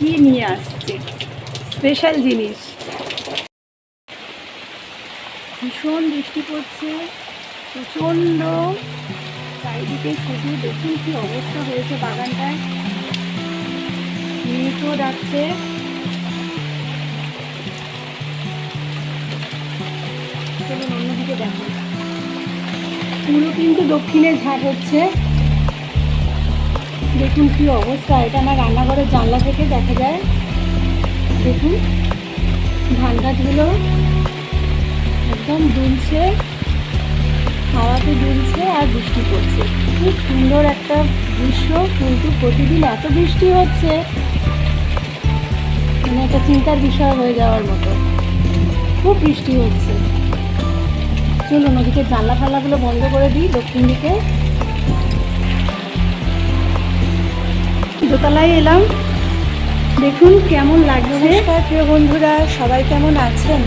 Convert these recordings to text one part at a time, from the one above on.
কি নিয়ে আসছে স্পেশাল জিনিস। ভীষণ বৃষ্টি পড়ছে, প্রচণ্ড। চারিদিকে শুধু দেখুন কি অবস্থা হয়েছে বাগানটায়। মেয়েকেও ডাকছে। চলুন অন্যদিকে দেখো, পুরো কিন্তু দক্ষিণে ঝাড় হচ্ছে। দেখুন কি অবস্থা, এটা আমার রান্নাঘরের জানলা থেকে দেখা যায়। দেখুন ধান গাছগুলো একদম দুলছে, হাওয়াতে দুলছে আর বৃষ্টি পড়ছে। খুব সুন্দর একটা দৃশ্য, কিন্তু প্রতিদিন এত বৃষ্টি হচ্ছে মানে একটা চিন্তার বিষয় হয়ে যাওয়ার মতো। খুব বৃষ্টি হচ্ছে। চলুন ওদিকে জানলা ফাল্লাগুলো বন্ধ করে দিই, দক্ষিণ দিকে। দোতলায় এলাম, দেখুন কেমন লাগছে। নমস্কার প্রিয় বন্ধুরা, সবাই কেমন আছেন?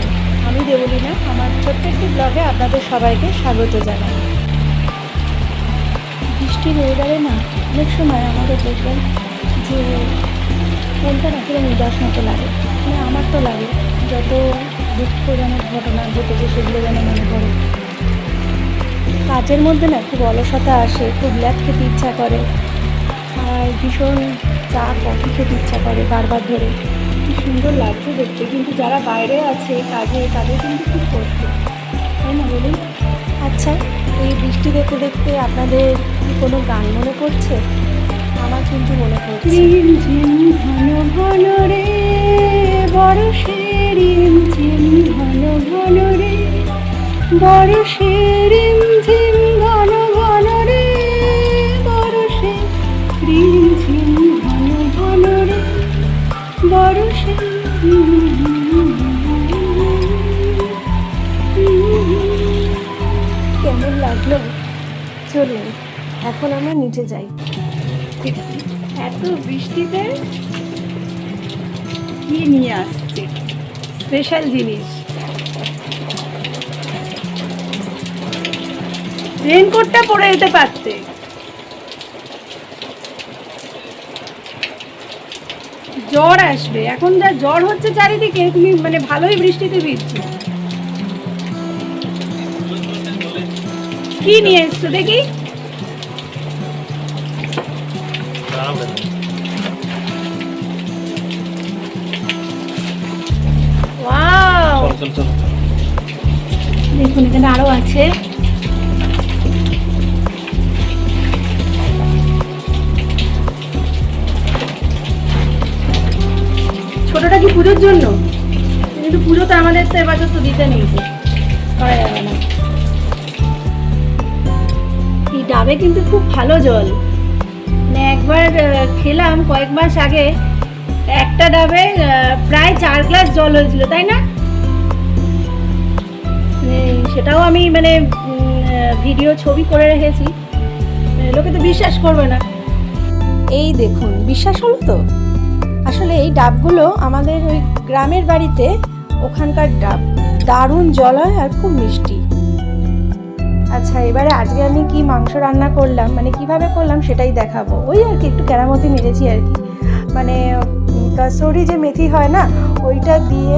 আমি দেবলীনা, আমার ছোট্ট একটি ব্লগে আপনাদের সবাইকে স্বাগত জানাই। বৃষ্টির ওয়েদারে না অনেক সময় আমাদের দেখবেন যে মনটা না কিরকম উদাস মতো লাগে, মানে আমার তো লাগে। যত দুঃখজনক ঘটনা ঘটেছে সেগুলো যেন মনে পড়ে। কাজের মধ্যে না খুব অলসতা আসে, খুব ল্যাদ খেতে ইচ্ছা করে, আর ভীষণ চা কফি খেতে ইচ্ছা করে বারবার ধরে। কি সুন্দর লাগছে দেখতে, কিন্তু যারা বাইরে আছে কাজে তাদের কিন্তু খুব কষ্ট, তাই না বলুন? আচ্ছা, এই বৃষ্টি দেখতে দেখতে আপনাদের কি কোনো গান মনে পড়ছে? আমার কিন্তু মনে পড়ছে। রিমঝিম ঘন ঘন রে বরষে, রিমঝিম ঘন ঘন রে বরষে, রিমঝিম ঘন ঘন রে বরষে, রিমঝিম ঘন ঘন রে বরষে। কেমন লাগলো? চলুন এখন আমরা নিচে যাই। এত বৃষ্টিতে কি নিয়ে আসছে স্পেশাল জিনিস। রেনকোটটা পরে যেতে পারতে। জ্বর আসবে, এখন যা জ্বর হচ্ছে চারিদিকে, তুমি মানে ভালোই বৃষ্টিতে ভিজছো। কি নিয়ে এসছো দেখি? ওয়াও, দেখুন এখানে আরো আছে। ছোটটা কি পুজোর জন্য? কিন্তু পুজো তো আমাদের তো এবার তো দিতে নেই, করা যাবে না। এই ডাবে কিন্তু খুব ভালো জল, মানে একবার খেলাম কয়েক মাস আগে, একটা ডাবে প্রায় 4 গ্লাস জল হয়েছিল, তাই না? সেটাও আমি মানে ভিডিও ছবি করে রেখেছি, লোকে তো বিশ্বাস করবে না। এই দেখুন, বিশ্বাস হলো তো? আসলে এই ডাবগুলো আমাদের ওই গ্রামের বাড়িতে ওখানকার ডাব, দারুণ জল হয় আর খুব মিষ্টি। আচ্ছা, এবারে আজকে আমি কি মাংস রান্না করলাম, মানে কিভাবে করলাম সেটাই দেখাবো। ওই আর কি একটু কেরামতি মেরেছি আর কি, মানে কাসুরি যে মেথি হয় না, ওইটা দিয়ে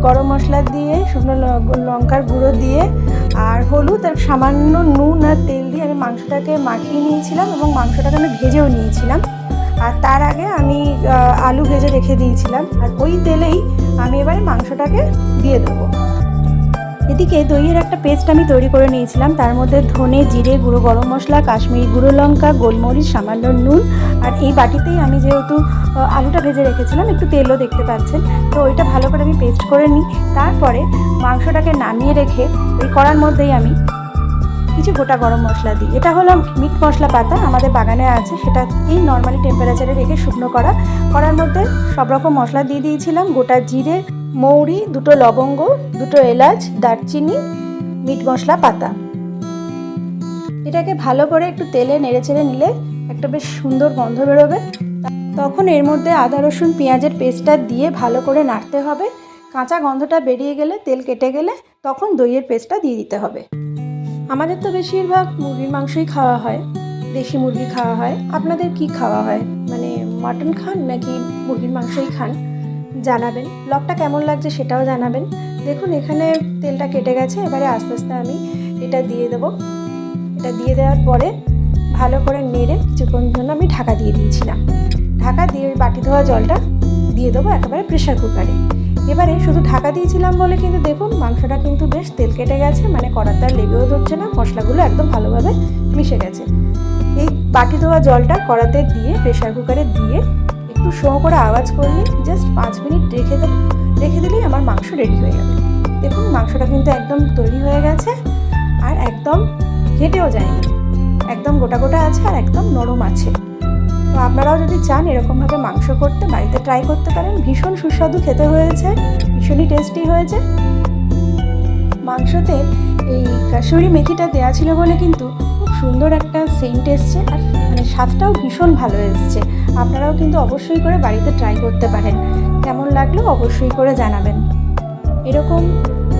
গরম মশলা দিয়ে শুকনো লঙ্কার গুঁড়ো দিয়ে আর হলুদ আর সামান্য নুন আর তেল দিয়ে আমি মাংসটাকে মাখিয়ে নিয়েছিলাম, এবং মাংসটাকে আমি ভেজেও নিয়েছিলাম। আর তার আগে আমি আলু ভেজে রেখে দিয়েছিলাম, আর ওই তেলেই আমি এবারে মাংসটাকে দিয়ে দেবো। এদিকে দইয়ের একটা পেস্ট আমি তৈরি করে নিয়েছিলাম, তার মধ্যে ধনে, জিরে গুঁড়ো, গরম মশলা, কাশ্মীরি গুঁড়ো লঙ্কা, গোলমরিচ, সামান্য নুন, আর এই বাটিতেই আমি যেহেতু আলুটা ভেজে রেখেছিলাম, একটু তেলও দেখতে পাচ্ছেন, তো ওইটা ভালো করে আমি পেস্ট করে নিই। তারপরে মাংসটাকে নামিয়ে রেখে ওই কড়ার মধ্যেই আমি কিছু গোটা গরম মশলা দিই। এটা হলো মিট মশলা পাতা, আমাদের বাগানে আছে, সেটা এই নর্মালি টেম্পারেচারে রেখে শুকনো কড়ার মধ্যে সব রকম মশলা দিয়ে দিয়েছিলাম। গোটা জিরে, মৌরি, 2টো লবঙ্গ, 2টো এলাচ, দারচিনি, মিট মশলা পাতা। এটাকে ভালো করে একটু তেলে নেড়েচেড়ে নিলে একটা বেশ সুন্দর গন্ধ বেরোবে। তখন এর মধ্যে আদা রসুন পেঁয়াজের পেস্টটা দিয়ে ভালো করে নাড়তে হবে। কাঁচা গন্ধটা বেরিয়ে গেলে, তেল কেটে গেলে, তখন দইয়ের পেস্টটা দিয়ে দিতে হবে। আমাদের তো বেশিরভাগ মুরগির মাংসই খাওয়া হয়, দেশি মুরগি খাওয়া হয়। আপনাদের কি খাওয়া হয়, মানে মাটন খান নাকি মুরগির মাংসই খান জানাবেন। ব্লগটা কেমন লাগছে সেটাও জানাবেন। দেখুন এখানে তেলটা কেটে গেছে, এবারে আস্তে আস্তে আমি এটা দিয়ে দেবো। এটা দিয়ে দেওয়ার পরে ভালো করে নেড়ে কিছুক্ষণ জন্য আমি ঢাকা দিয়ে দিয়েছিলাম। ঢাকা দিয়ে ওই বাটি ধোয়া জলটা দিয়ে দেবো একেবারে প্রেশার কুকারে। এবারে শুধু ঢাকা দিয়েছিলাম বলে কিন্তু দেখুন মাংসটা কিন্তু বেশ তেল কেটে গেছে, মানে কড়াতে আর লেগেও ধরছে না, মশলাগুলো একদম ভালোভাবে মিশে গেছে। এই বাটি ধোয়া জলটা কড়াতে দিয়ে প্রেশার কুকারে দিয়ে একটু শো করে আওয়াজ করলে জাস্ট 5 মিনিট রেখে দিলেই আমার মাংস রেডি হয়ে যাবে। দেখুন মাংসটা কিন্তু একদম তৈরি হয়ে গেছে আর একদম ঘেটেও যায়নি, একদম গোটা গোটা আছে আর একদম নরম আছে। তো আপনারাও যদি চান এরকমভাবে মাংস করতে বাড়িতে ট্রাই করতে পারেন। ভীষণ সুস্বাদু খেতে হয়েছে, ভীষণই টেস্টি হয়েছে। মাংসতে এই কাসুরি মেথিটা দেওয়া ছিল বলে কিন্তু খুব সুন্দর একটা সেন্ট এসছে আর মানে স্বাদটাও ভীষণ ভালো এসছে। আপনারাও কিন্তু অবশ্যই করে বাড়িতে ট্রাই করতে পারেন। কেমন লাগলো অবশ্যই করে জানাবেন। এরকম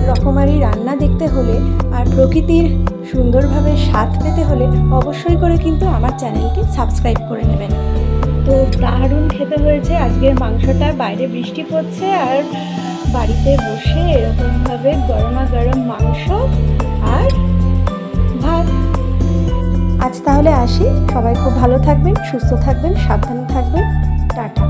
রকমারি রান্না দেখতে হলে আর প্রকৃতির সুন্দরভাবে স্বাদ পেতে হলে অবশ্যই করে কিন্তু আমার চ্যানেলটি সাবস্ক্রাইব করে নেবেন। তো দারুণ খেতে হয়েছে আজকের মাংসটা। বাইরে বৃষ্টি পড়ছে আর বাড়িতে বসে এরকমভাবে গরমা গরম মাংস আর ভাত। আজ তাহলে আসি, সবাই খুব ভালো থাকবেন, সুস্থ থাকবেন, সাবধানে থাকবেন। টাটা।